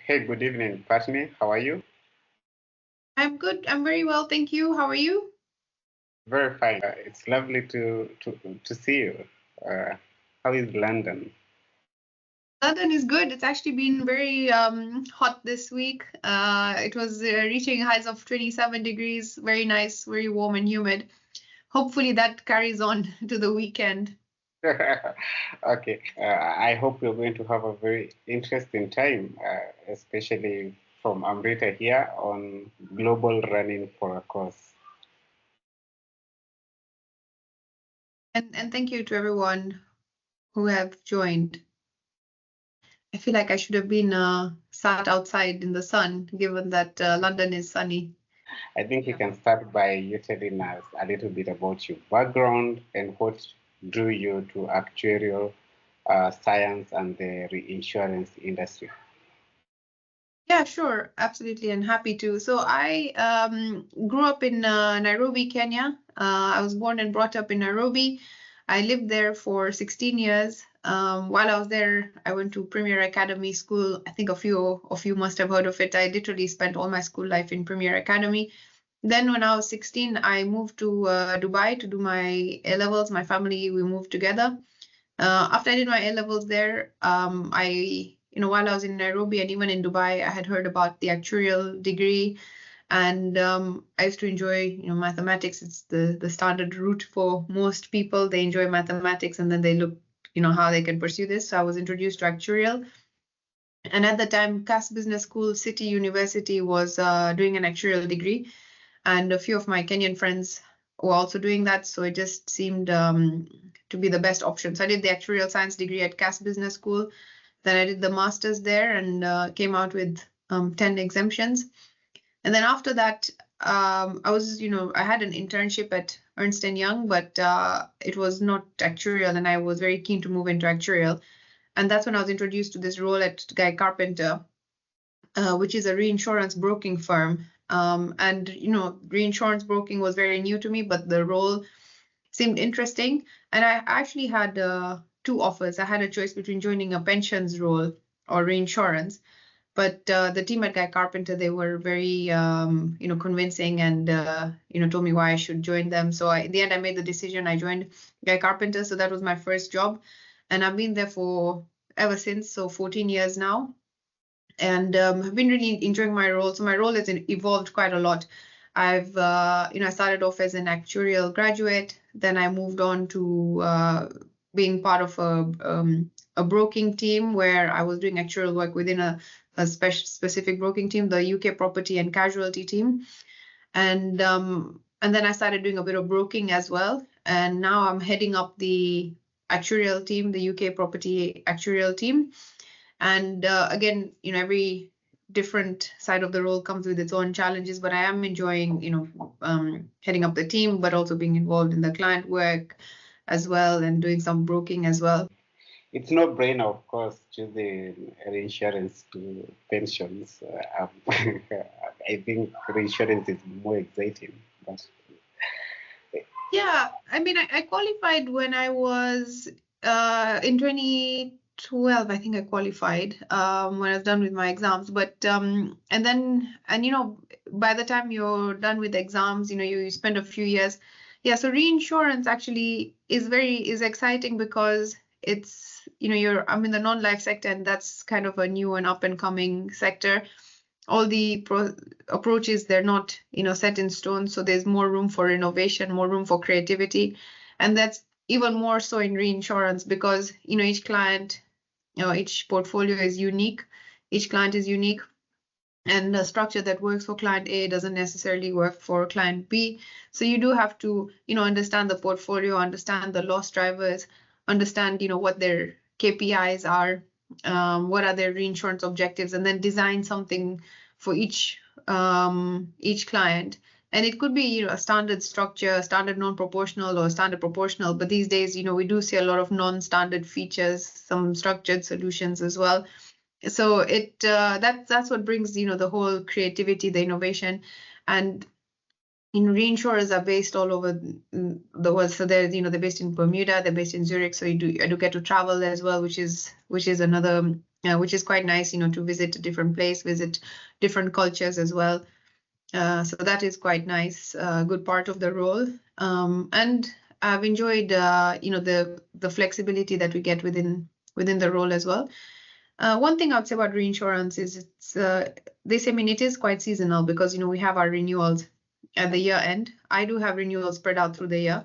Hey, good evening, Pattni. How are you? I'm good. I'm very well, thank you. How are you? Very fine. It's lovely to see you. Uh, how is London? London is good. It's actually been very hot this week. It was reaching highs of 27 degrees. Very nice, very warm and humid. Hopefully that carries on to the weekend. Okay. I hope we're going to have a very interesting time, especially from Amrita here on global running for a cause. And thank you to everyone who have joined. I feel like I should have been sat outside in the sun, given that London is sunny. I think we can start by you telling us a little bit about your background and what drew you to actuarial science and the reinsurance industry. Yeah, sure, absolutely, and happy to. So I grew up in Nairobi, Kenya. I was born and brought up in Nairobi. I lived there for 16 years. While I was there, I went to Premier Academy School. I think a few of you must have heard of it. I literally spent all my school life in Premier Academy. Then when I was 16, I moved to Dubai to do my A levels. My family, we moved together. After I did my A levels there, while I was in Nairobi and even in Dubai, I had heard about the actuarial degree, and I used to enjoy, mathematics. It's the standard route for most people. They enjoy mathematics, and then they look, how they can pursue this. So I was introduced to actuarial, and at the time, Cass Business School, City University was doing an actuarial degree, and a few of my Kenyan friends were also doing that. So it just seemed to be the best option. So I did the actuarial science degree at Cass Business School. Then I did the master's there and came out with 10 exemptions. And then after that, I had an internship at Ernst & Young, but it was not actuarial, and I was very keen to move into actuarial. And that's when I was introduced to this role at Guy Carpenter, which is a reinsurance broking firm. Reinsurance broking was very new to me, but the role seemed interesting. And I actually had two offers. I had a choice between joining a pensions role or reinsurance. But the team at Guy Carpenter, they were very, convincing and, told me why I should join them. So in the end, I made the decision. I joined Guy Carpenter. So that was my first job. And I've been there for ever since, so 14 years now. And I've been really enjoying my role. So my role has evolved quite a lot. I've, I started off as an actuarial graduate. Then I moved on to being part of a broking team where I was doing actuarial work within a specific broking team, the UK property and casualty team. And then I started doing a bit of broking as well. And now I'm heading up the actuarial team, the UK property actuarial team. And again, every different side of the role comes with its own challenges, but I am enjoying, heading up the team, but also being involved in the client work as well and doing some broking as well. It's no brainer, of course, choosing reinsurance to pensions. I think reinsurance is more exciting. But Yeah, I mean, I qualified when I was in 2012. I think I qualified when I was done with my exams. But by the time you're done with the exams, you spend a few years. Yeah, so reinsurance actually is exciting because it's, I'm in the non-life sector, and that's kind of a new and up and coming sector. All the approaches, they're not set in stone, so there's more room for innovation, more room for creativity, and that's even more so in reinsurance because each client, each portfolio is unique, each client is unique, and the structure that works for client A doesn't necessarily work for client B. So you do have to understand the portfolio, understand the loss drivers, understand what their KPIs are, what are their reinsurance objectives, and then design something for each client. And it could be a standard structure, standard non-proportional or standard proportional. But these days, we do see a lot of non-standard features, some structured solutions as well. So that's what brings the whole creativity, the innovation. And reinsurers are based all over the world. So they're based in Bermuda, they're based in Zurich. So I do get to travel as well, which is another which is quite nice, to visit a different place, visit different cultures as well. So that is quite nice, good part of the role. And I've enjoyed, the flexibility that we get within the role as well. One thing I would say about reinsurance is it's it is quite seasonal because we have our renewals at the year end. I do have renewals spread out through the year,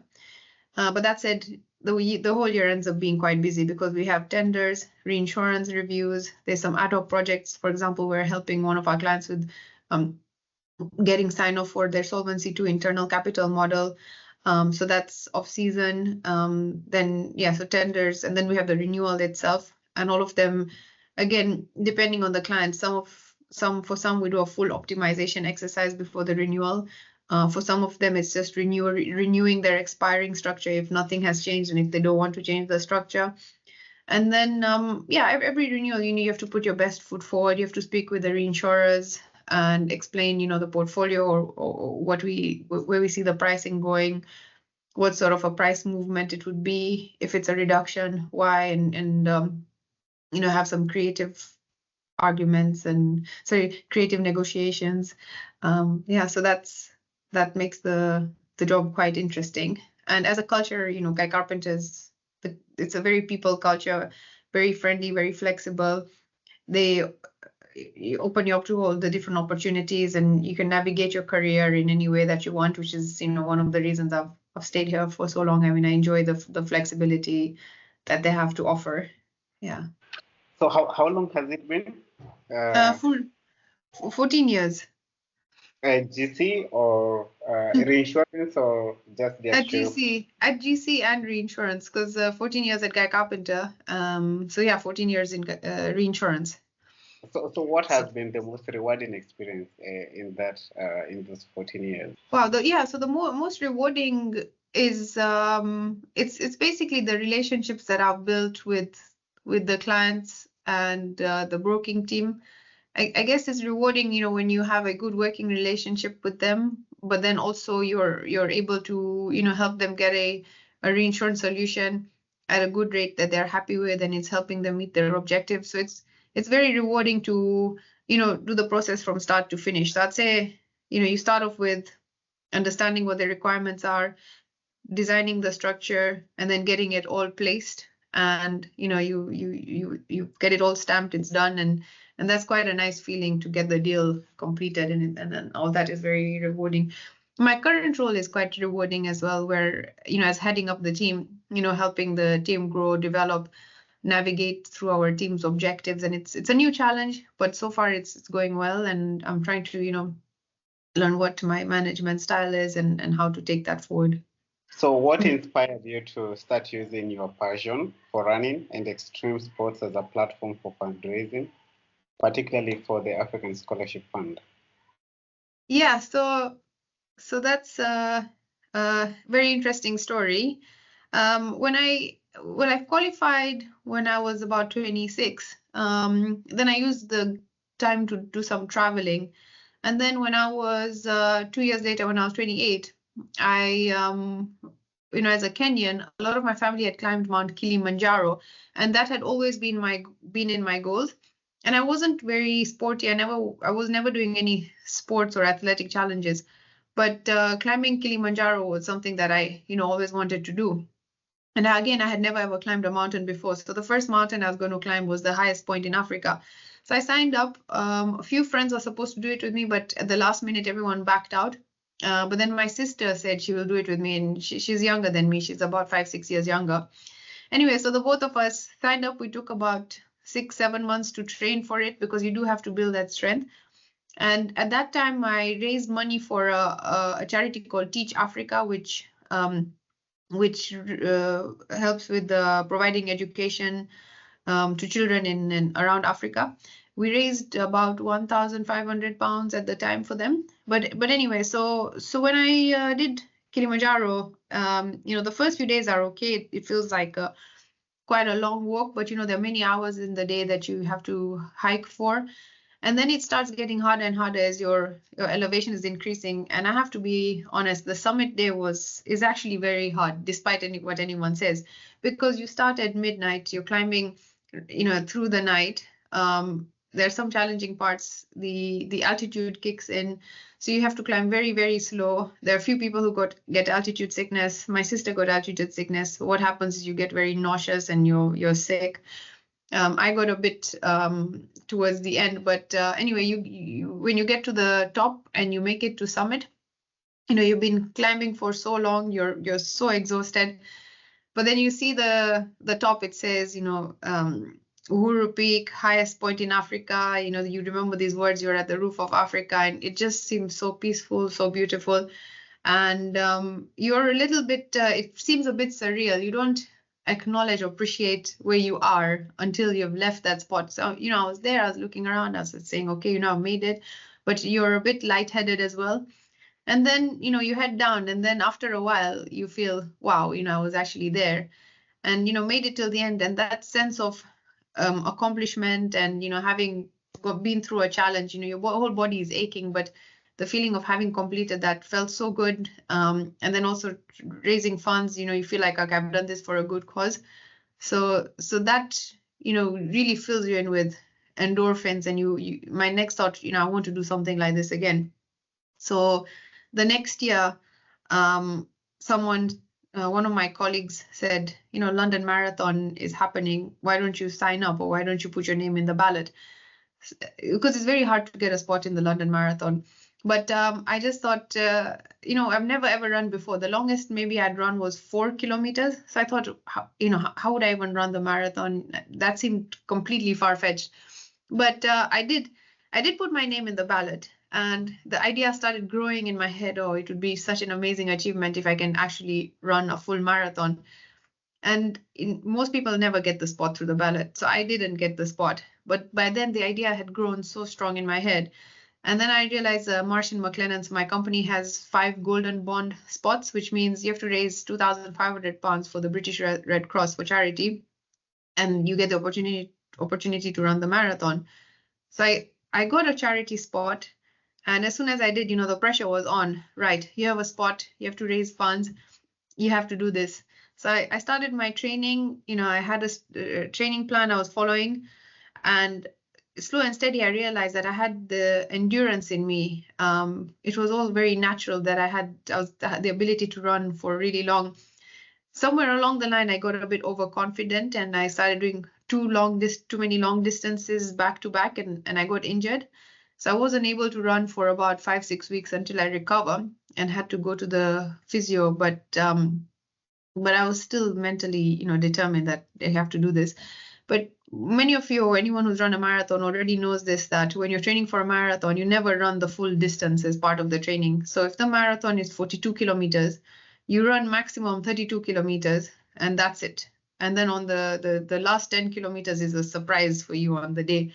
but that said, the whole year ends up being quite busy because we have tenders, reinsurance reviews. There's some ad hoc projects. For example, we're helping one of our clients with getting sign off for their Solvency II internal capital model. So that's off season. So tenders, and then we have the renewal itself, and all of them, again, depending on the client. For some we do a full optimization exercise before the renewal. For some of them, it's just renewing their expiring structure if nothing has changed and if they don't want to change the structure. And then, every renewal, you have to put your best foot forward. You have to speak with the reinsurers and explain, the portfolio or where we see the pricing going, what sort of a price movement it would be, if it's a reduction, why, and have some creative arguments and creative negotiations. So that makes the job quite interesting. And as a culture, Guy Carpenter's, it's a very people culture, very friendly, very flexible. They open you up to all the different opportunities, and you can navigate your career in any way that you want, which is one of the reasons I've stayed here for so long. I mean, I enjoy the flexibility that they have to offer. Yeah. So how long has it been? Full 14 years. GC or reinsurance or just the actuarial? At GC and reinsurance, because 14 years at Guy Carpenter. 14 years in reinsurance. So what has been the most rewarding experience in those 14 years? Wow, so the most rewarding is it's basically the relationships that I've built with the clients and the broking team. I guess it's rewarding, when you have a good working relationship with them, but then also you're able to, help them get a reinsurance solution at a good rate that they're happy with, and it's helping them meet their objectives. So it's very rewarding to, do the process from start to finish. So I'd say, you start off with understanding what the requirements are, designing the structure, and then getting it all placed. And, you get it all stamped, it's done. And that's quite a nice feeling to get the deal completed, and then all that is very rewarding. My current role is quite rewarding as well, where, as heading up the team, helping the team grow, develop, navigate through our team's objectives. And it's a new challenge, but so far it's going well. And I'm trying to, learn what my management style is and how to take that forward. So what inspired you to start using your passion for running and extreme sports as a platform for fundraising, particularly for the African Scholarship Fund? Yeah, so that's a very interesting story. When I qualified when I was about 26, then I used the time to do some traveling. And then when I was 2 years later, when I was 28, I as a Kenyan, a lot of my family had climbed Mt Kilimanjaro, and that had always been in my goals. And I wasn't very sporty. I was never doing any sports or athletic challenges, but climbing Kilimanjaro was something that I always wanted to do. And again, I had never ever climbed a mountain before. So the first mountain I was going to climb was the highest point in Africa. So I signed up. A few friends were supposed to do it with me, but at the last minute, everyone backed out. But then my sister said she will do it with me, and she's younger than me. She's about 5-6 years younger. Anyway, so the both of us signed up. We took about 6-7 months to train for it, because you do have to build that strength. And at that time, I raised money for a charity called Teach Africa, which helps with providing education to children in around Africa. We raised about £1,500 at the time for them. But anyway, so when I did Kilimanjaro, the first few days are okay. It feels like quite a long walk, but there are many hours in the day that you have to hike for. And then it starts getting harder and harder as your elevation is increasing. And I have to be honest, the summit day is actually very hard, despite what anyone says, because you start at midnight, you're climbing, through the night. There are some challenging parts. The altitude kicks in, so you have to climb very, very slow. There are a few people who get altitude sickness. My sister got altitude sickness. What happens is you get very nauseous and you're sick. I got a bit towards the end, but anyway, you when you get to the top and you make it to summit, you've been climbing for so long, you're so exhausted. But then you see the top, it says, Uhuru Peak, highest point in Africa. You remember these words, you're at the roof of Africa, and it just seems so peaceful, so beautiful. And you're a little bit, it seems a bit surreal. You don't acknowledge or appreciate where you are until you've left that spot. So, I was there, I was looking around, I was saying, okay, I've made it, but you're a bit lightheaded as well. And then, you head down, and then after a while, you feel, wow, I was actually there, and, made it till the end. And that sense of accomplishment and, having been through a challenge, your whole body is aching, but the feeling of having completed that felt so good. And then also raising funds, you feel like, okay, I've done this for a good cause. So that, really fills you in with endorphins, and my next thought, I want to do something like this again. So the next year, one of my colleagues said, London Marathon is happening. Why don't you sign up, or why don't you put your name in the ballot? Because it's very hard to get a spot in the London Marathon. But I just thought, I've never ever run before. The longest maybe I'd run was 4 kilometers. So I thought, how would I even run the marathon? That seemed completely far-fetched. But I did put my name in the ballot. And the idea started growing in my head. Oh, it would be such an amazing achievement if I can actually run a full marathon. And most people never get the spot through the ballot. So I didn't get the spot. But by then, the idea had grown so strong in my head. And then I realized Marsh & McLennan's, my company, has 5 golden bond spots, which means you have to raise £2,500 for the British Red Cross for charity. And you get the opportunity to run the marathon. So I got a charity spot. And as soon as I did, the pressure was on. Right, you have a spot, you have to raise funds, you have to do this. So I started my training. I had a training plan I was following, and slow and steady, I realized that I had the endurance in me. It was all very natural that I had the ability to run for really long. Somewhere along the line, I got a bit overconfident, and I started doing too many long distances back to back, and I got injured. So I wasn't able to run for about 5-6 weeks until I recovered and had to go to the physio. But I was still mentally, determined that I have to do this. But many of you, or anyone who's run a marathon, already knows this, that when you're training for a marathon, you never run the full distance as part of the training. So if the marathon is 42 kilometers, you run maximum 32 kilometers, and that's it. And then on the last 10 kilometers is a surprise for you on the day.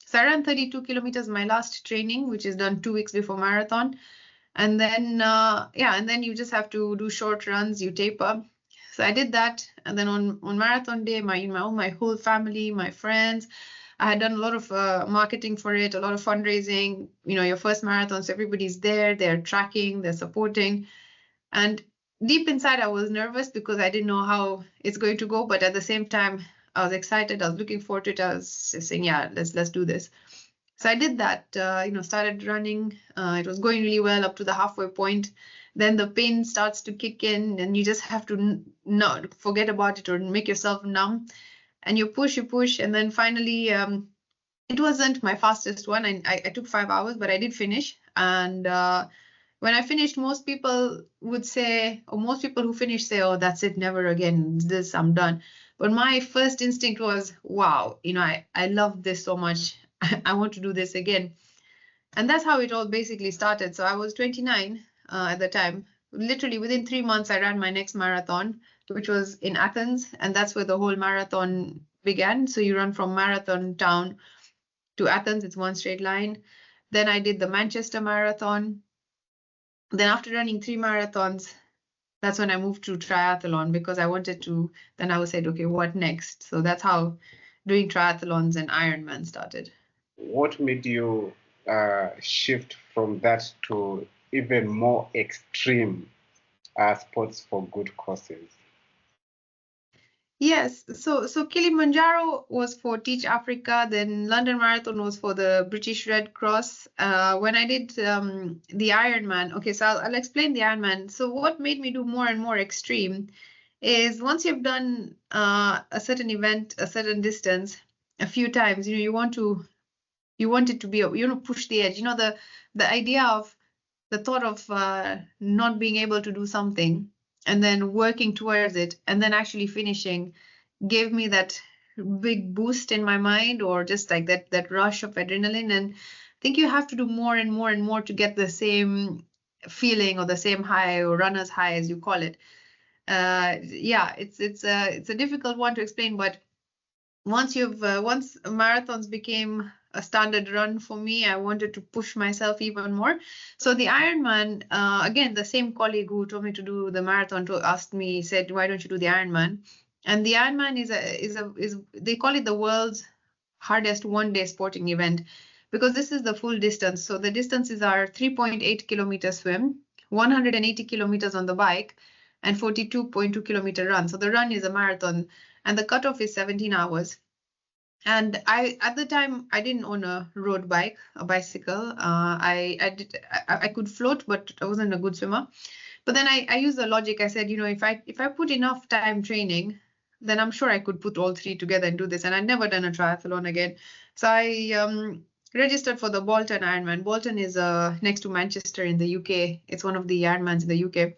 So I ran 32 kilometers my last training, which is done 2 weeks before marathon. And then, and then you just have to do short runs, you taper. So I did that. And then on marathon day, my whole family, my friends, I had done a lot of marketing for it, a lot of fundraising. Your first marathon, so everybody's there, they're tracking, they're supporting. And deep inside, I was nervous because I didn't know how it's going to go. But at the same time, I was excited. I was looking forward to it. I was saying, yeah, let's do this. So I did that, started running. It was going really well up to the halfway point. Then the pain starts to kick in, and you just have to not forget about it or make yourself numb. And you push, and then finally, it wasn't my fastest one. I took 5 hours, but I did finish. And when I finished, most people would say, or most people who finish say, oh, that's it, never again, this, I'm done. But my first instinct was, wow, I love this so much. I want to do this again. And that's how it all basically started. So I was 29 at the time. Literally within 3 months, I ran my next marathon, which was in Athens. And that's where the whole marathon began. So you run from Marathon Town to Athens. It's one straight line. Then I did the Manchester Marathon. Then after running 3 marathons, that's when I moved to triathlon, because I wanted to, then I said, okay, what next? So that's how doing triathlons and Ironman started. What made you shift from that to even more extreme sports for good causes? Yes, so Kilimanjaro was for Teach Africa, then London Marathon was for the British Red Cross. When I did the Ironman, okay, so I'll explain the Ironman. So what made me do more and more extreme is once you've done a certain event, a certain distance, a few times, you want it to be, push the edge. The idea of the thought of not being able to do something and then working towards it and then actually finishing gave me that big boost in my mind, or just like that rush of adrenaline. And I think you have to do more and more and more to get the same feeling or the same high, or runner's high as you call it. Yeah, it's a difficult one to explain, but once marathons became a standard run for me, I wanted to push myself even more. So the Ironman, again, the same colleague who told me to do the marathon asked me, said, "Why don't you do the Ironman?" And the Ironman is they call it the world's hardest one-day sporting event, because this is the full distance. So the distances are 3.8 kilometer swim, 180 kilometers on the bike, and 42.2 kilometer run. So the run is a marathon, and the cutoff is 17 hours. And at the time, I didn't own a road bike, a bicycle. I could float, but I wasn't a good swimmer. But then I used the logic. I said, if I put enough time training, then I'm sure I could put all three together and do this. And I'd never done a triathlon again. So I registered for the Bolton Ironman. Bolton is next to Manchester in the UK. It's one of the Ironmans in the UK.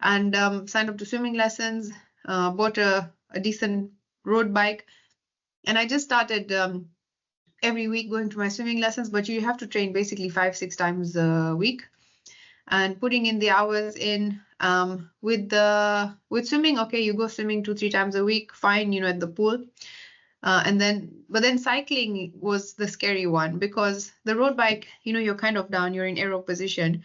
And signed up to swimming lessons, bought a decent road bike. And I just started every week going to my swimming lessons, but you have to train basically 5-6 times a week, and putting in the hours in. With swimming, okay, you go swimming 2-3 times a week, fine, at the pool. But then cycling was the scary one, because the road bike, you're kind of down, you're in aero position.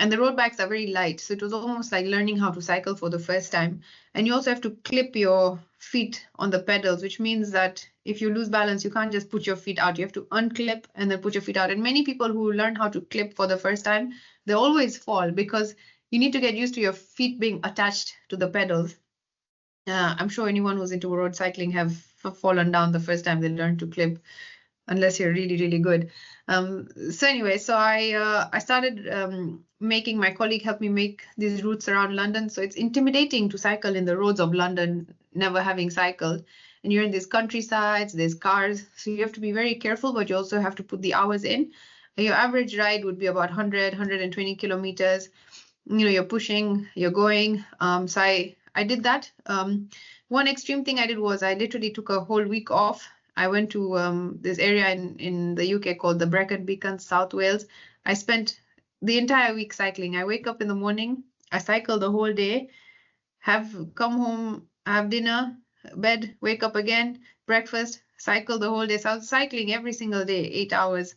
And the road bikes are very light. So it was almost like learning how to cycle for the first time. And you also have to clip your feet on the pedals, which means that if you lose balance, you can't just put your feet out. You have to unclip and then put your feet out. And many people who learn how to clip for the first time, they always fall, because you need to get used to your feet being attached to the pedals. I'm sure anyone who's into road cycling have fallen down the first time they learn to clip, unless you're really, really good. So anyway, so I started making my colleague help me make these routes around London. So it's intimidating to cycle in the roads of London, never having cycled. And you're in these countrysides, there's cars. So you have to be very careful, but you also have to put the hours in. Your average ride would be about 100, 120 kilometers. You're pushing, you're going. So I did that. One extreme thing I did was I literally took a whole week off. I went to this area in the UK called the Brecon Beacons, South Wales. I spent the entire week cycling. I wake up in the morning, I cycle the whole day, come home, have dinner, bed, wake up again, breakfast, cycle the whole day. So I was cycling every single day, 8 hours.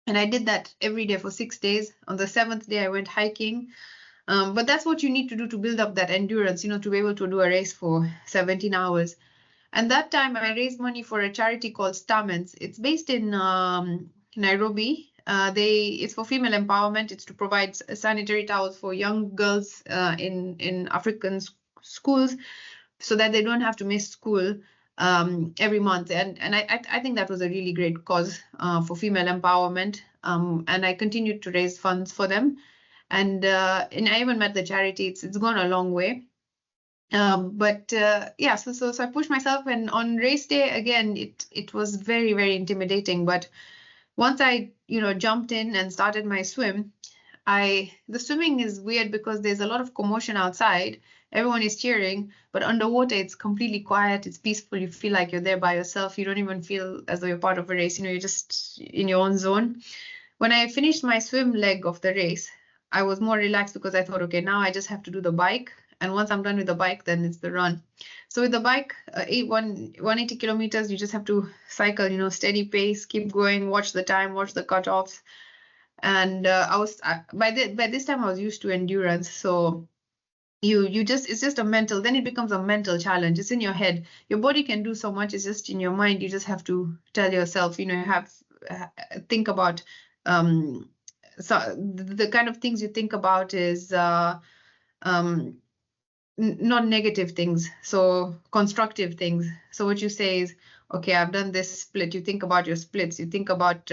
And I did that every day for 6 days. On the 7th day, I went hiking. But that's what you need to do to build up that endurance, to be able to do a race for 17 hours. And that time I raised money for a charity called Stamens. It's based in Nairobi. It's for female empowerment. It's to provide sanitary towels for young girls in African schools, so that they don't have to miss school every month. And I think that was a really great cause for female empowerment. And I continued to raise funds for them. And I even met the charity. It's gone a long way. Yeah, so I pushed myself, and on race day again, it was very, very intimidating. But once I jumped in and started my swim, the swimming is weird because there's a lot of commotion outside. Everyone is cheering, but underwater it's completely quiet. It's peaceful. You feel like you're there by yourself. You don't even feel as though you're part of a race. You're just in your own zone. When I finished my swim leg of the race, I was more relaxed, because I thought, okay, now I just have to do the bike. And once I'm done with the bike, then it's the run. So with the bike, 180 kilometers, you just have to cycle, steady pace, keep going, watch the time, watch the cutoffs. And by this time I was used to endurance. So it's just a mental, then it becomes a mental challenge. It's in your head. Your body can do so much. It's just in your mind. You just have to tell yourself, think about, so the kind of things you think about is, not negative things, so constructive things. So what you say is, okay, I've done this split. You think about your splits. You think about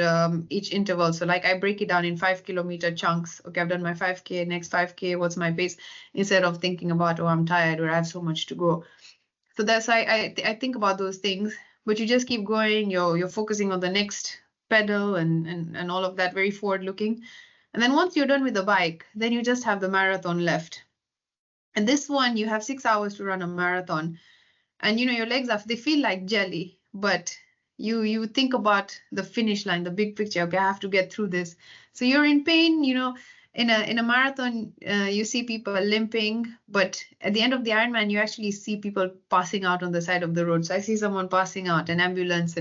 each interval. So like I break it down in 5-kilometer chunks. Okay, I've done my 5K, next 5K, what's my pace? Instead of thinking about, oh, I'm tired or I have so much to go. So that's why I think about those things, but you just keep going. You're focusing on the next pedal and all of that, very forward looking. And then once you're done with the bike, then you just have the marathon left. And this one, you have 6 hours to run a marathon. And your legs they feel like jelly, but you think about the finish line, the big picture. Okay, I have to get through this. So you're in pain, in a marathon, you see people limping, but at the end of the Ironman, you actually see people passing out on the side of the road. So I see someone passing out, an ambulance,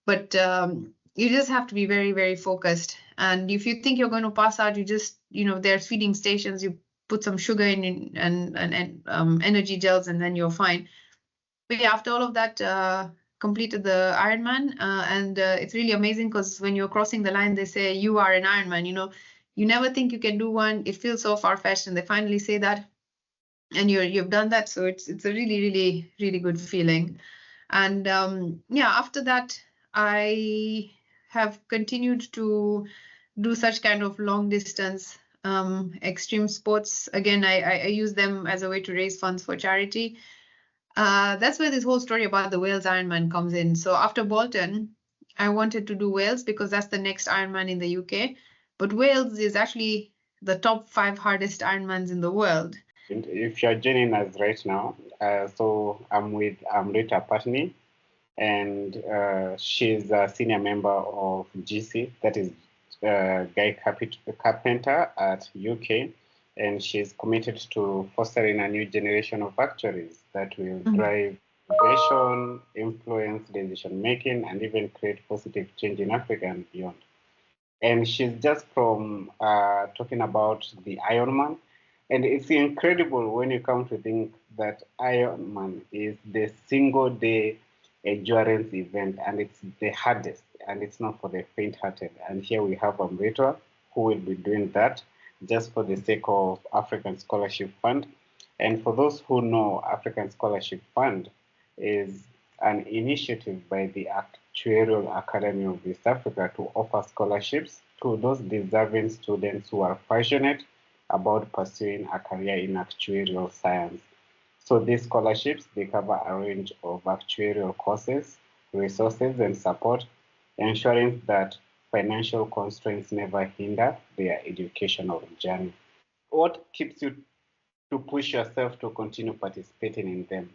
but you just have to be very, very focused. And if you think you're going to pass out, you just, there's feeding stations, you put some sugar in and energy gels, and then you're fine. But yeah, after all of that, completed the Ironman, and it's really amazing because when you're crossing the line, they say you are an Ironman. You never think you can do one. It feels so far-fetched, and they finally say that, and you've done that. So it's a really, really, really good feeling. And yeah, after that, I have continued to do such kind of long distance extreme sports. Again, I use them as a way to raise funds for charity. That's where this whole story about the Wales Ironman comes in. So after Bolton, I wanted to do Wales because that's the next Ironman in the UK. But Wales is actually the top 5 hardest Ironmans in the world. If you're joining us right now, so I'm with Amrita Pattni, and she's a senior member of GC, that is Guy Carpenter at UK, and she's committed to fostering a new generation of actuaries that will drive innovation, influence decision making, and even create positive change in Africa and beyond. And she's just from talking about the Ironman. And it's incredible when you come to think that Ironman is the single day endurance event, and it's the hardest, and it's not for the faint-hearted. And here we have Amrita, who will be doing that just for the sake of African Scholarship Fund. And for those who know, African Scholarship Fund is an initiative by the Actuarial Academy of East Africa to offer scholarships to those deserving students who are passionate about pursuing a career in actuarial science. So these scholarships, they cover a range of actuarial courses, resources, and support, ensuring that financial constraints never hinder their educational journey. What keeps you to push yourself to continue participating in them?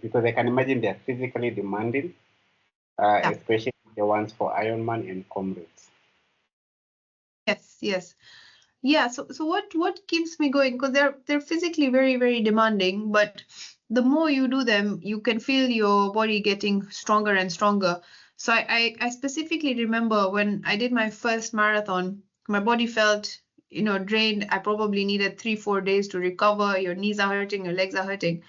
Because I can imagine they're physically demanding, yeah, especially the ones for Ironman and Comrades. Yes. Yeah, so what keeps me going? Because they're physically very, very demanding, but the more you do them, you can feel your body getting stronger and stronger. So I specifically remember when I did my first marathon, my body felt, drained. I probably needed 3-4 days to recover. Your knees are hurting, your legs are hurting.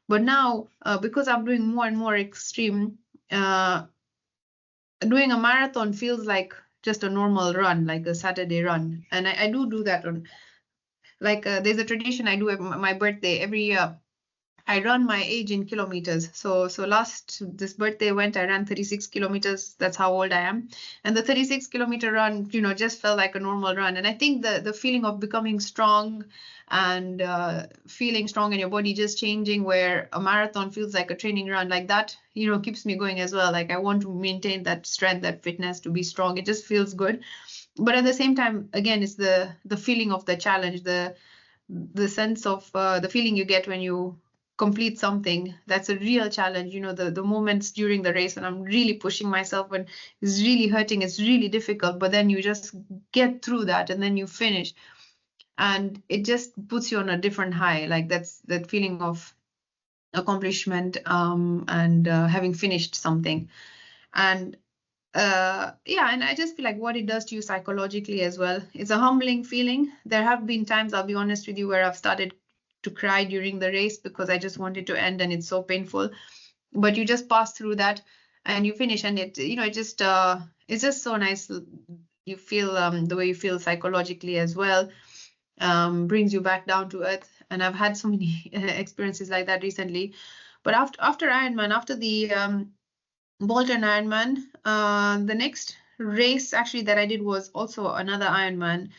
But now, because I'm doing more and more extreme, doing a marathon feels like just a normal run, like a Saturday run. And I do that on, like, there's a tradition I do at my birthday every year. I run my age in kilometers. So this birthday I ran 36 kilometers. That's how old I am. And the 36-kilometer run, just felt like a normal run. And I think the feeling of becoming strong and feeling strong in your body just changing, where a marathon feels like a training run, like that, keeps me going as well. Like I want to maintain that strength, that fitness, to be strong. It just feels good. But at the same time, again, it's the feeling of the challenge, the sense of the feeling you get when you complete something. That's a real challenge. The moments during the race when I'm really pushing myself, when it's really hurting, it's really difficult, but then you just get through that and then you finish, and it just puts you on a different high. Like that's that feeling of accomplishment and having finished something. And yeah, and I just feel like what it does to you psychologically as well. It's a humbling feeling. There have been times, I'll be honest with you, where I've started to cry during the race because I just wanted to end and it's so painful. But you just pass through that and you finish, and it's just so nice. You feel the way you feel psychologically as well, brings you back down to earth. and I've had so many experiences like that recently. But after Ironman, after the Bolton Ironman, the next race actually that I did was also another Ironman.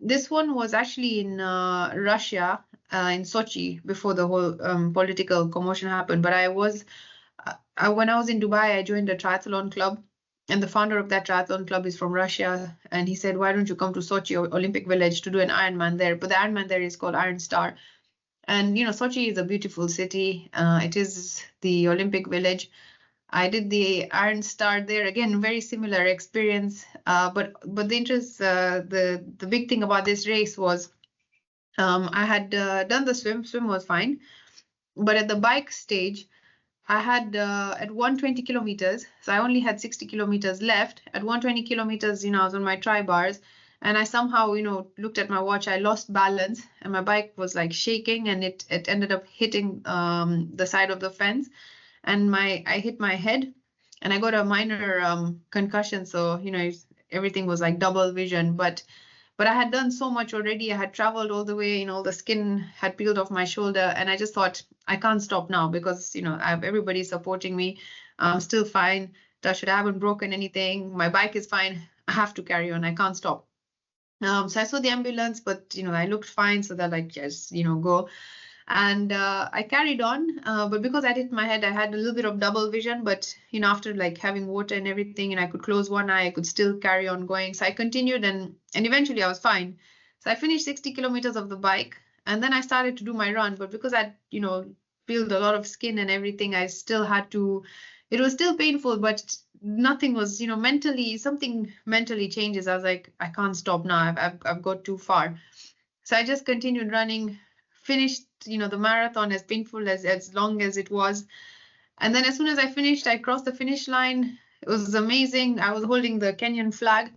This one was actually in Russia, in Sochi, before the whole political commotion happened. But when I was in Dubai, I joined a triathlon club, and the founder of that triathlon club is from Russia. And he said, "Why don't you come to Sochi Olympic Village to do an Ironman there?" But the Ironman there is called Iron Star. And Sochi is a beautiful city. It is the Olympic Village. I did the Iron Star there again, very similar experience. But the interest, the big thing about this race was, I had done the swim. Swim was fine, but at the bike stage, I had at 120 kilometers, so I only had 60 kilometers left. At 120 kilometers, I was on my tri-bars, and I somehow, looked at my watch. I lost balance, and my bike was like shaking, and it ended up hitting the side of the fence, and I hit my head, and I got a minor concussion. So everything was like double vision, but I had done so much already. I had traveled all the way, the skin had peeled off my shoulder, and I just thought, I can't stop now because, I have everybody supporting me. I'm still fine. Touch wood, I haven't broken anything. My bike is fine. I have to carry on. I can't stop. So I saw the ambulance, but, I looked fine. So they're like, yes, go. And I carried on, but because I hit my head, I had a little bit of double vision. But after like having water and everything, and I could close one eye, I could still carry on going. So I continued, and eventually I was fine. So I finished 60 kilometers of the bike, and then I started to do my run. But because I'd peeled a lot of skin and everything, I still had to. It was still painful, but nothing was mentally, something mentally changes. I was like, I can't stop now. I've got too far. So I just continued running. Finished, the marathon, as painful as long as it was. And then as soon as I finished, I crossed the finish line. It was amazing. I was holding the Kenyan flag.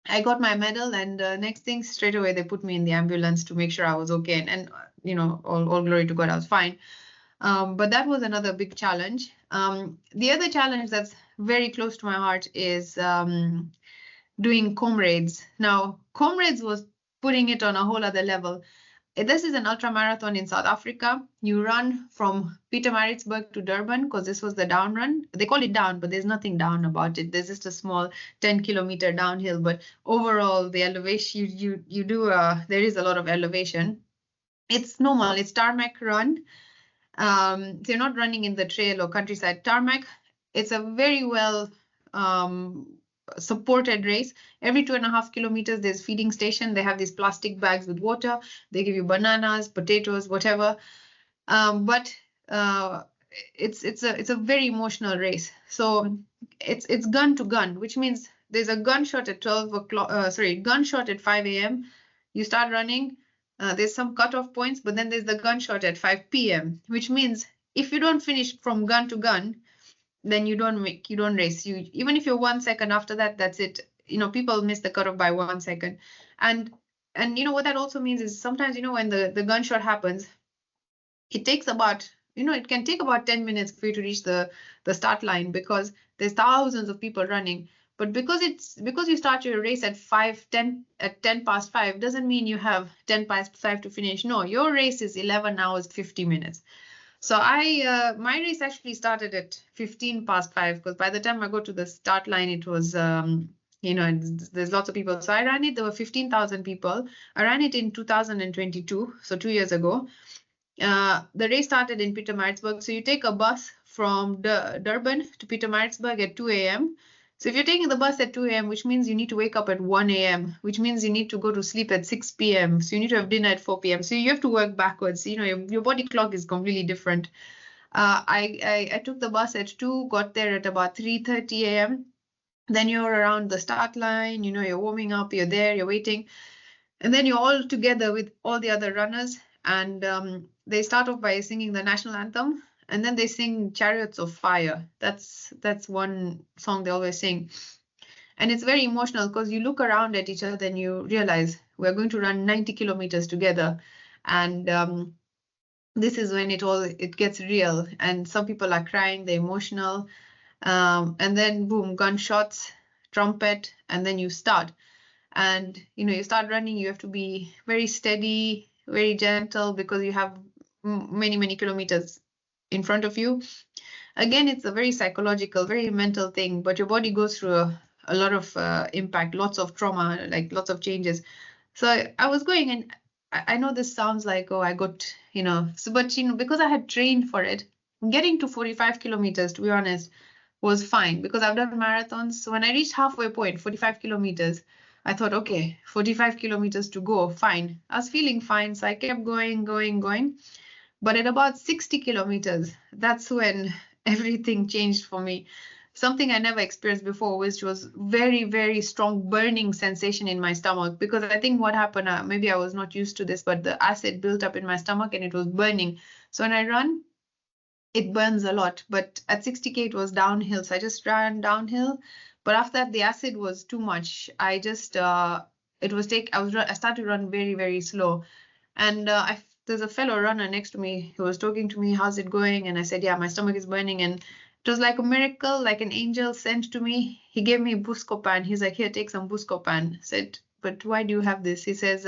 I got my medal, and next thing, straight away, they put me in the ambulance to make sure I was okay. And all glory to God, I was fine. But that was another big challenge. The other challenge that's very close to my heart is doing Comrades. Now, Comrades was putting it on a whole other level. This is an ultra marathon in South Africa. You run from Pietermaritzburg to Durban, because this was the down run. They call it down, but there's nothing down about it. There's just a small 10-kilometer downhill. But overall, the elevation, you do, there is a lot of elevation. It's normal. It's tarmac run. So you're not running in the trail or countryside. Tarmac. It's a very well supported race. Every 2.5 kilometers, there's feeding station. They have these plastic bags with water. They give you bananas, potatoes, whatever. But it's a very emotional race. So it's gun to gun, which means there's a gunshot at 12 o'clock. Gunshot at 5 a.m. You start running. There's some cutoff points, but then there's the gunshot at 5 p.m., which means if you don't finish from gun to gun, then you don't race. Even if you're 1 second after that, that's it. People miss the cutoff by 1 second. And what that also means is sometimes, when the gunshot happens, it takes about, it can take about 10 minutes for you to reach the start line, because there's thousands of people running. But because you start your race at 10 past 5, doesn't mean you have 10 past 5 to finish. No, your race is 11 hours, 50 minutes. So my race actually started at 15 past 5, because by the time I got to the start line, it was, there's lots of people. So I ran it. There were 15,000 people. I ran it in 2022, so 2 years ago. The race started in Pietermaritzburg. So you take a bus from Durban to Pietermaritzburg at 2 a.m. So if you're taking the bus at 2 a.m., which means you need to wake up at 1 a.m., which means you need to go to sleep at 6 p.m. So you need to have dinner at 4 p.m. So you have to work backwards. Your body clock is completely different. I took the bus at 2, got there at about 3:30 a.m. Then you're around the start line, you're warming up, you're there, you're waiting. And then you're all together with all the other runners. And they start off by singing the national anthem. And then they sing Chariots of Fire. That's one song they always sing. And it's very emotional, because you look around at each other and you realize we're going to run 90 kilometers together. And this is when it gets real. And some people are crying, they're emotional. And then boom, gunshots, trumpet, and then you start. And you start running, you have to be very steady, very gentle because you have many kilometers in front of you. Again, it's a very psychological, very mental thing, but your body goes through a lot of impact, lots of trauma, like lots of changes. So I was going, and I know this sounds like, oh, I got, so, but, because I had trained for it, getting to 45 kilometers, to be honest, was fine because I've done marathons. So when I reached halfway point, 45 kilometers, I thought, okay, 45 kilometers to go, fine. I was feeling fine. So I kept going. But at about 60 kilometers, that's when everything changed for me. Something I never experienced before, which was very strong burning sensation in my stomach. Because I think what happened, maybe I was not used to this, but the acid built up in my stomach and it was burning. So when I run, it burns a lot. But at 60K, it was downhill. So I just ran downhill. But after that, the acid was too much. I started to run very slow. And there's a fellow runner next to me who was talking to me, how's it going? And I said, yeah, my stomach is burning. And it was like a miracle, like an angel sent to me. He gave me Buscopan. He's like, here, take some Buscopan. I said, but why do you have this? He says,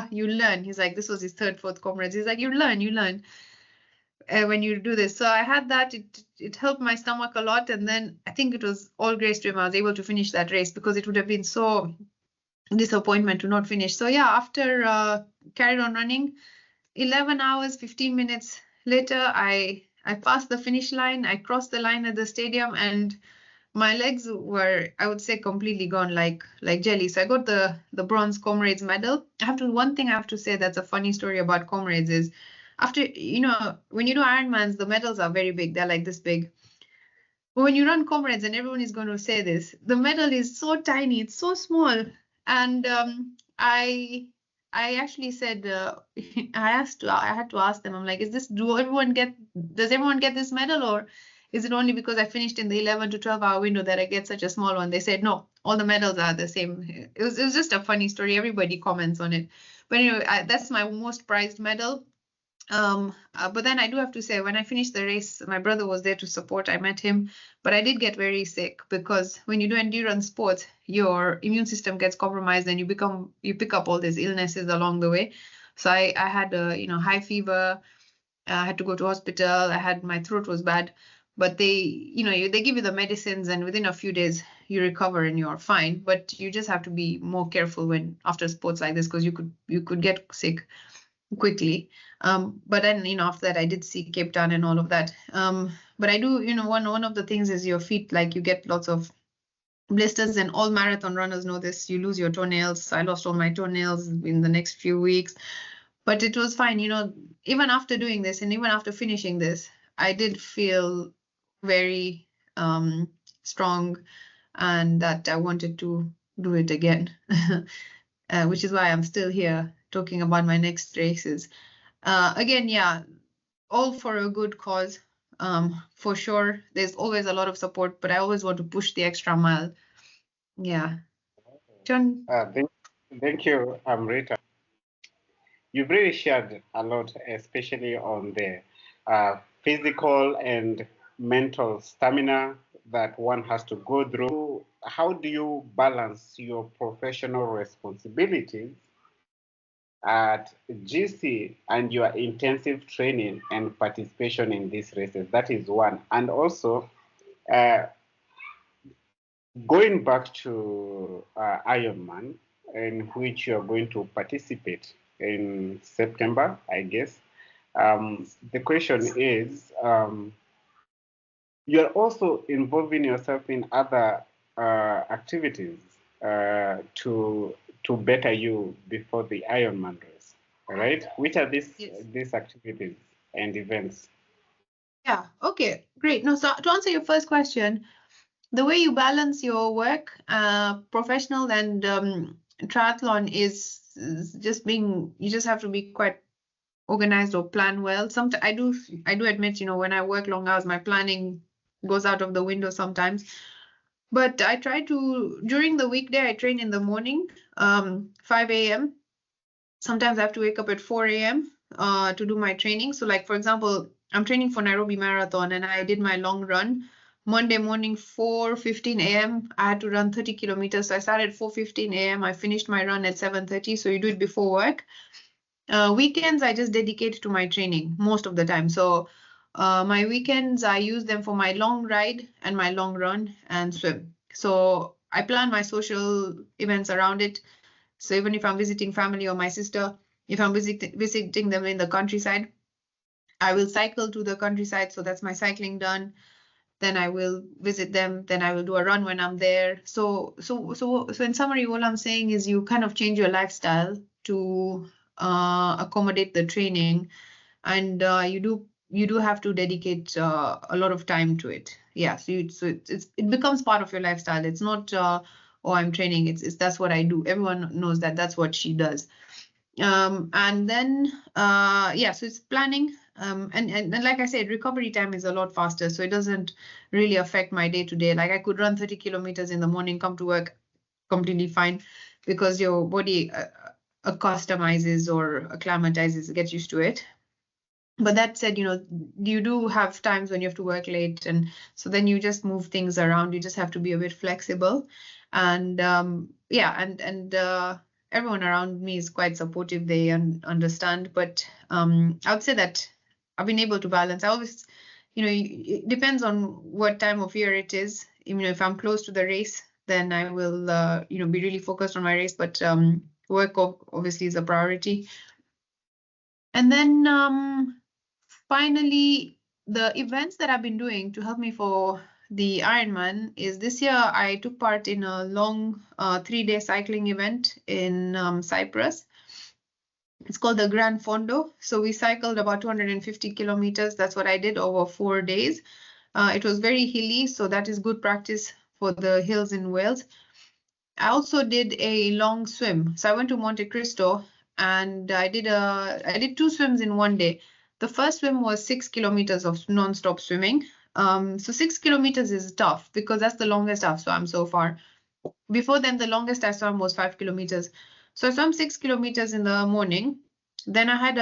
you learn. He's like, this was his third, fourth comrades. He's like, you learn when you do this. So I had that. It helped my stomach a lot. And then I think it was all grace to him. I was able to finish that race because it would have been so disappointment to not finish. So yeah, after carried on running, 11 hours, 15 minutes later, I passed the finish line. I crossed the line at the stadium and my legs were, I would say, completely gone like jelly. So I got the bronze comrades medal. One thing I have to say that's a funny story about comrades is after, when you do Ironmans, the medals are very big. They're like this big. But when you run comrades, and everyone is going to say this, the medal is so tiny, it's so small. And I actually said, I had to ask them, I'm like, does everyone get this medal, or is it only because I finished in the 11 to 12 hour window that I get such a small one? They said, no, all the medals are the same. It was just a funny story. Everybody comments on it. But anyway, that's my most prized medal. But then I do have to say, when I finished the race, my brother was there to support. I met him, but I did get very sick because when you do endurance sports, your immune system gets compromised and you pick up all these illnesses along the way. So I had high fever. I had to go to hospital. My throat was bad, but they give you the medicines and within a few days you recover and you're fine. But you just have to be more careful after sports like this because you could get sick quickly. But then, after that, I did see Cape Town and all of that. But I do, one of the things is your feet, like you get lots of blisters, and all marathon runners know this. You lose your toenails. I lost all my toenails in the next few weeks, but it was fine. Even after doing this and even after finishing this, I did feel very strong and that I wanted to do it again, which is why I'm still here talking about my next races. Again, yeah, all for a good cause. For sure, there's always a lot of support, but I always want to push the extra mile. Yeah. John? Thank you, Amrita. You've really shared a lot, especially on the physical and mental stamina that one has to go through. How do you balance your professional responsibilities at GC and your intensive training and participation in these races? That is one. And also, going back to Ironman, in which you're going to participate in September, I guess. The question is, you're also involving yourself in other activities to better you before the Ironman race, right? Which are these activities and events? Yeah, okay, great. No, so to answer your first question, the way you balance your work, professional and triathlon is just you just have to be quite organized or plan well. Sometimes I do admit, when I work long hours, my planning goes out of the window sometimes. But I try to, during the weekday, I train in the morning, 5 a.m. Sometimes I have to wake up at 4 a.m. To do my training. So like, for example, I'm training for Nairobi Marathon and I did my long run. Monday morning, 4:15 a.m. I had to run 30 kilometers. So I started at 4:15 a.m. I finished my run at 7:30. So you do it before work. Weekends I just dedicate to my training most of the time. So my weekends I use them for my long ride and my long run and swim. So I plan my social events around it. So even if I'm visiting family or my sister, if I'm visiting them in the countryside, I will cycle to the countryside. So that's my cycling done. Then I will visit them. Then I will do a run when I'm there. So in summary, what I'm saying is you kind of change your lifestyle to accommodate the training, and you do have to dedicate a lot of time to it. Yeah, it becomes part of your lifestyle. It's not oh, I'm training. It's that's what I do. Everyone knows that that's what she does. And then yeah, so it's planning. And like I said, recovery time is a lot faster, so it doesn't really affect my day to day. Like I could run 30 kilometers in the morning, come to work completely fine, because your body accustomizes or acclimatizes, gets used to it. But that said, you do have times when you have to work late, and so then you just move things around. You just have to be a bit flexible, and yeah, and everyone around me is quite supportive. They understand, but I would say that I've been able to balance. I always, it depends on what time of year it is. If I'm close to the race, then I will, be really focused on my race. But work obviously is a priority. And then finally, the events that I've been doing to help me for the Ironman is this year I took part in a long 3-day cycling event in Cyprus. It's called the Gran Fondo. So we cycled about 250 kilometers. That's what I did over 4 days. It was very hilly, so that is good practice for the hills in Wales. I also did a long swim. So I went to Monte Cristo and I did 2 swims in 1 day. The first swim was 6 kilometers of non-stop swimming. So 6 kilometers is tough because that's the longest I've swum so far. Before then, the longest I swam was 5 kilometers. So I swam 6 kilometers in the morning. Then I had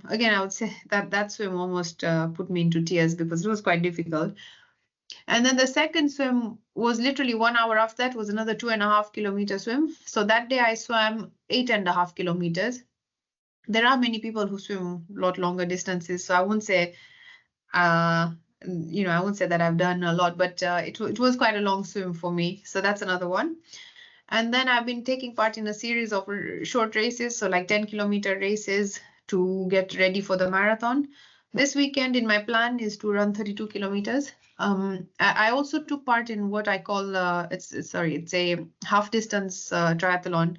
again, I would say that swim almost put me into tears because it was quite difficult. And then the second swim was literally 1 hour after that, was another 2.5 kilometer swim. So that day I swam 8.5 kilometers. There are many people who swim a lot longer distances, so I won't say, I won't say that I've done a lot, but it was quite a long swim for me. So that's another one. And then I've been taking part in a series of short races, so like 10-kilometer races to get ready for the marathon. This weekend in my plan is to run 32 kilometers. I also took part in what I call, it's a half distance triathlon.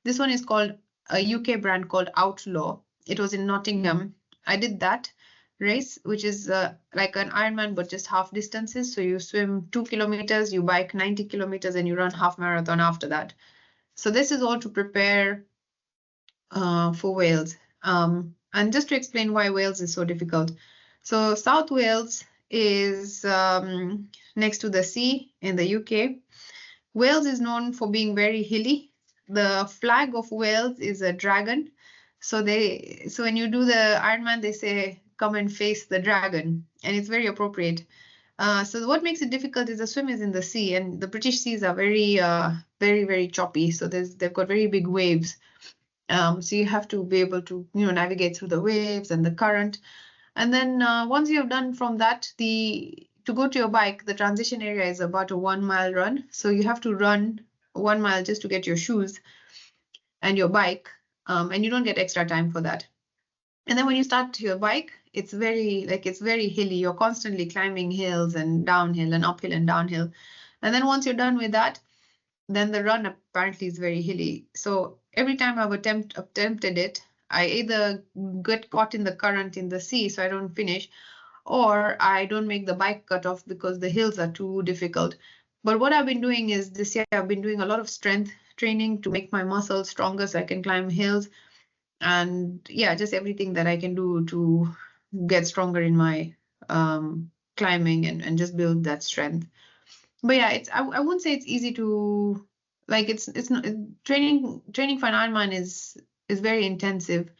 This one is called a UK brand called Outlaw. It was in Nottingham. I did that race, which is like an Ironman, but just half distances. So you swim 2 kilometers, you bike 90 kilometers, and you run half marathon after that. So this is all to prepare for Wales. And just to explain why Wales is so difficult. So South Wales is next to the sea in the UK. Wales is known for being very hilly. The flag of Wales is a dragon. So when you do the Ironman, they say, come and face the dragon. And it's very appropriate. So what makes it difficult is the swim is in the sea, and the British seas are very, very, very choppy. So they've got very big waves. So you have to be able to, navigate through the waves and the current. And then once you have done from that, to go to your bike, the transition area is about a 1 mile run. So you have to run 1 mile just to get your shoes and your bike, and you don't get extra time for that. And then when you start your bike, it's very hilly. You're constantly climbing hills and downhill and uphill and downhill. And then once you're done with that, then the run apparently is very hilly. So every time I've attempted it, I either get caught in the current in the sea, so I don't finish, or I don't make the bike cut off because the hills are too difficult. But what I've been doing is this year I've been doing a lot of strength training to make my muscles stronger so I can climb hills. And yeah, just everything that I can do to get stronger in my climbing and just build that strength. But yeah, I wouldn't say it's easy to, like, it's not, training for an Ironman is very intensive.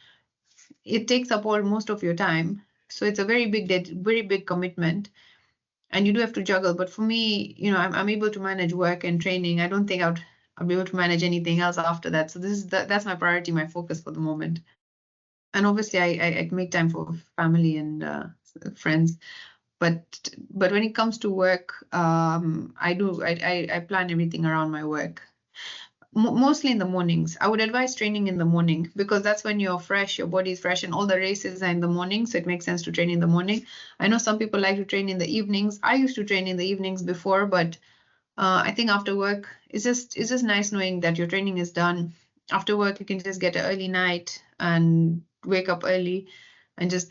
It takes up most of your time, so it's a very big commitment, and you do have to juggle. But for me, I'm able to manage work and training. I don't think I'll be able to manage anything else after that. So that's my priority, my focus for the moment. And obviously I make time for family and friends. But when it comes to work, I plan everything around my work. Mostly in the mornings. I would advise training in the morning because that's when you're fresh, your body is fresh, and all the races are in the morning. So it makes sense to train in the morning. I know some people like to train in the evenings. I used to train in the evenings before, but I think after work, it's just nice knowing that your training is done. After work, you can just get an early night and wake up early and just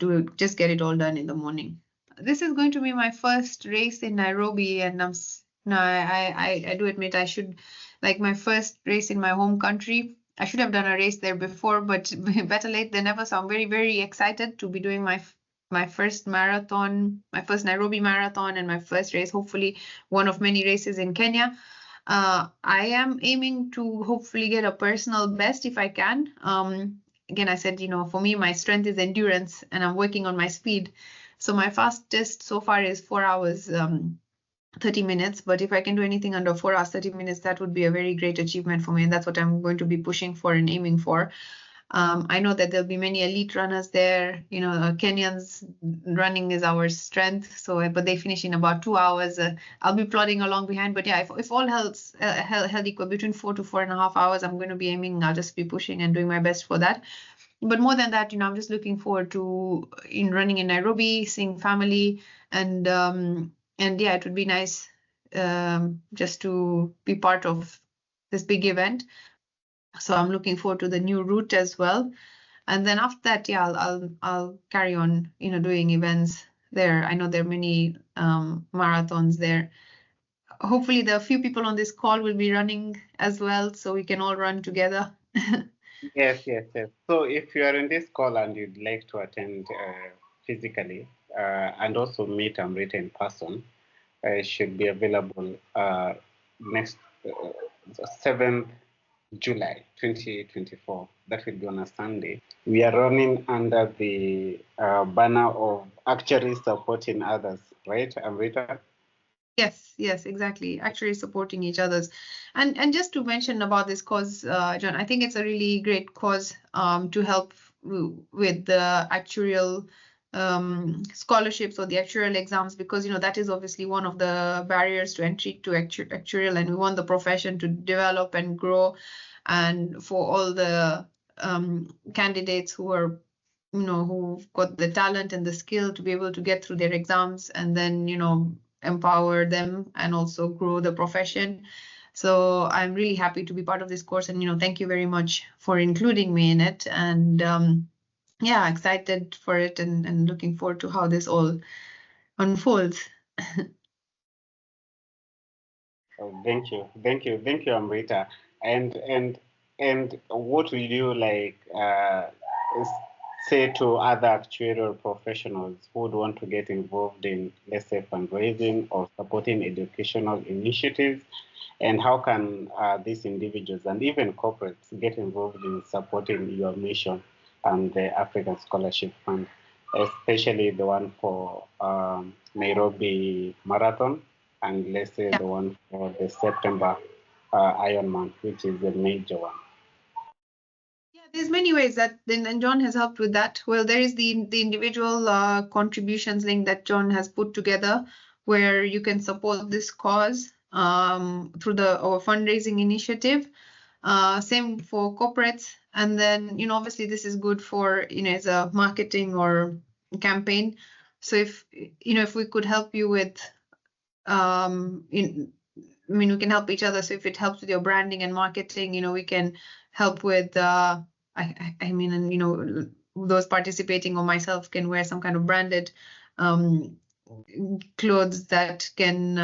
get it all done in the morning. This is going to be my first race in Nairobi, and I do admit I should, like, my first race in my home country. I should have done a race there before, but better late than never. So I'm very, very excited to be doing my first marathon, my first Nairobi marathon, and my first race, hopefully one of many races in Kenya. I am aiming to hopefully get a personal best if I can. Again, I said, for me, my strength is endurance, and I'm working on my speed. So my fastest so far is 4 hours, 30 minutes. But if I can do anything under 4 hours, 30 minutes, that would be a very great achievement for me. And that's what I'm going to be pushing for and aiming for. I know that there'll be many elite runners there. Kenyans running is our strength. So, but they finish in about 2 hours. I'll be plodding along behind. But yeah, if all held equal, between 4 to 4.5 hours, I'm going to be aiming. I'll just be pushing and doing my best for that. But more than that, I'm just looking forward to running in Nairobi, seeing family, and yeah, it would be nice just to be part of this big event. So I'm looking forward to the new route as well. And then after that, yeah, I'll carry on, doing events there. I know there are many marathons there. Hopefully, there are a few people on this call will be running as well, so we can all run together. Yes. So if you are in this call and you'd like to attend physically and also meet Amrita in person, should be available next 7th July 2024. That will be on a Sunday. We are running under the banner of Actuary supporting others, right, Amrita? Yes, exactly. Actually supporting each other's. And just to mention about this cause, John, I think it's a really great cause to help with the actuarial scholarships or the actuarial exams, because that is obviously one of the barriers to entry to actuarial, and we want the profession to develop and grow, and for all the candidates who are who've got the talent and the skill to be able to get through their exams and then empower them and also grow the profession. So I'm really happy to be part of this course, and thank you very much for including me in it, and yeah, excited for it and looking forward to how this all unfolds. Oh, thank you, Amrita. And what will you say to other actuarial professionals who would want to get involved in, let's say, fundraising or supporting educational initiatives? And how can these individuals and even corporates get involved in supporting your mission and the African Scholarship Fund, especially the one for Nairobi Marathon, and let's say the one for the September Ironman, which is a major one? Yeah, there's many ways that then John has helped with that. Well, there is the individual contributions link that John has put together, where you can support this cause through our fundraising initiative. Same for corporates, and then obviously this is good for as a marketing or campaign. So if we could help you with we can help each other. So if it helps with your branding and marketing, we can help with those participating or myself can wear some kind of branded clothes that can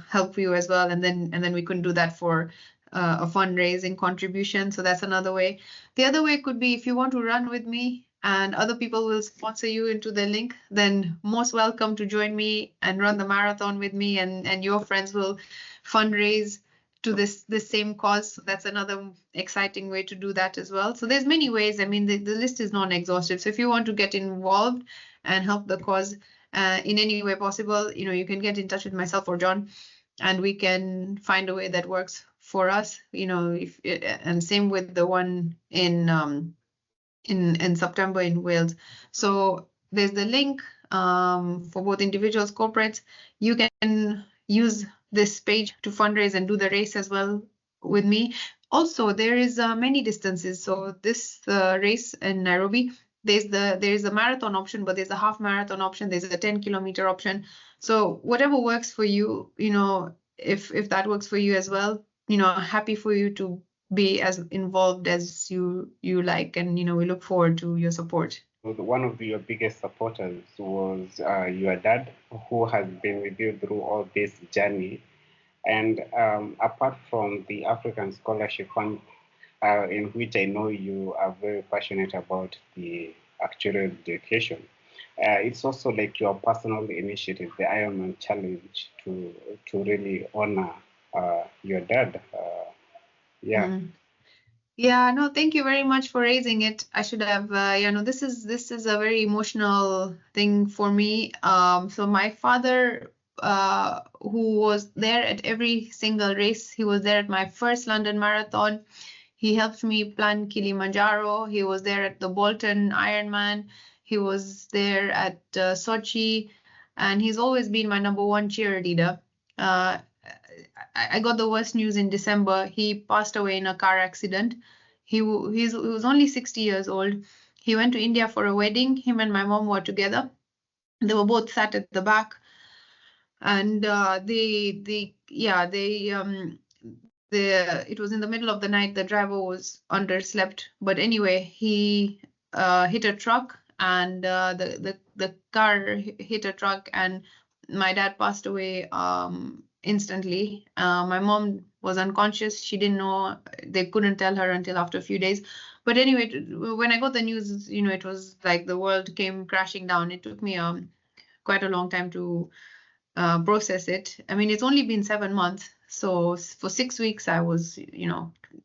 help you as well, and then we can do that for a fundraising contribution. So that's another way. The other way could be if you want to run with me and other people will sponsor you into the link, then most welcome to join me and run the marathon with me, and your friends will fundraise to this same cause. So that's another exciting way to do that as well. So there's many ways. I mean, the list is non-exhaustive. So if you want to get involved and help the cause in any way possible, you can get in touch with myself or John, and we can find a way that works for us, and same with the one in September in Wales. So there's the link for both individuals, corporates. You can use this page to fundraise and do the race as well with me. Also, there is many distances. So this race in Nairobi, there is a marathon option, but there's a half marathon option. There's a 10-kilometer option. So whatever works for you, if that works for you as well, happy for you to be as involved as you like, and we look forward to your support. One of your biggest supporters was your dad, who has been with you through all this journey. And apart from the African Scholarship Fund, in which I know you are very passionate about the actuarial education, it's also like your personal initiative, the Ironman Challenge, to really honor your dad. Yeah, no, thank you very much for raising it. I should have, this is a very emotional thing for me. So my father, who was there at every single race, he was there at my first London Marathon. He helped me plan Kilimanjaro. He was there at the Bolton Ironman. He was there at Sochi, and he's always been my number one cheerleader. I got the worst news in December. He passed away in a car accident. He was only 60 years old. He went to India for a wedding. Him and my mom were together. They were both sat at the back, and it was in the middle of the night. The driver was underslept, but anyway, he hit a truck, and the car hit a truck, and my dad passed away instantly. My mom was unconscious. She didn't know. They couldn't tell her until after a few days. But anyway, when I got the news, it was like the world came crashing down. It took me quite a long time to process it. I mean, it's only been 7 months. So for 6 weeks, I was,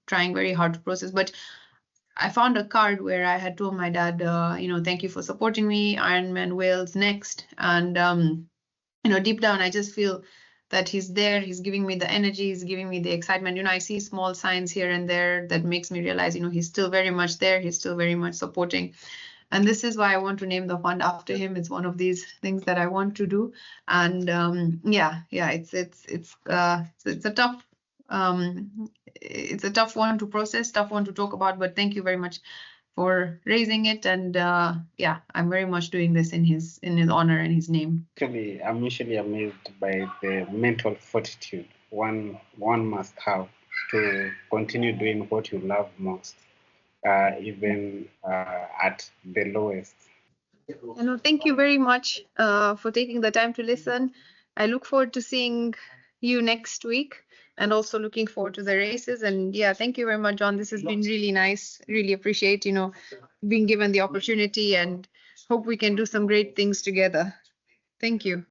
trying very hard to process. But I found a card where I had told my dad, thank you for supporting me, Ironman Wales next. And, deep down, I just feel that he's there. He's giving me the energy. He's giving me the excitement. I see small signs here and there that makes me realize, he's still very much there. He's still very much supporting. And this is why I want to name the fund after him. It's one of these things that I want to do. And it's a tough one to process, tough one to talk about. But thank you very much for raising it. And I'm very much doing this in his honor and his name. Actually, I'm usually amazed by the mental fortitude one must have to continue doing what you love most, even at the lowest. Thank you very much for taking the time to listen. I look forward to seeing you next week, and also looking forward to the races. And thank you very much, John. This has been really nice. Really appreciate, being given the opportunity, and hope we can do some great things together. Thank you.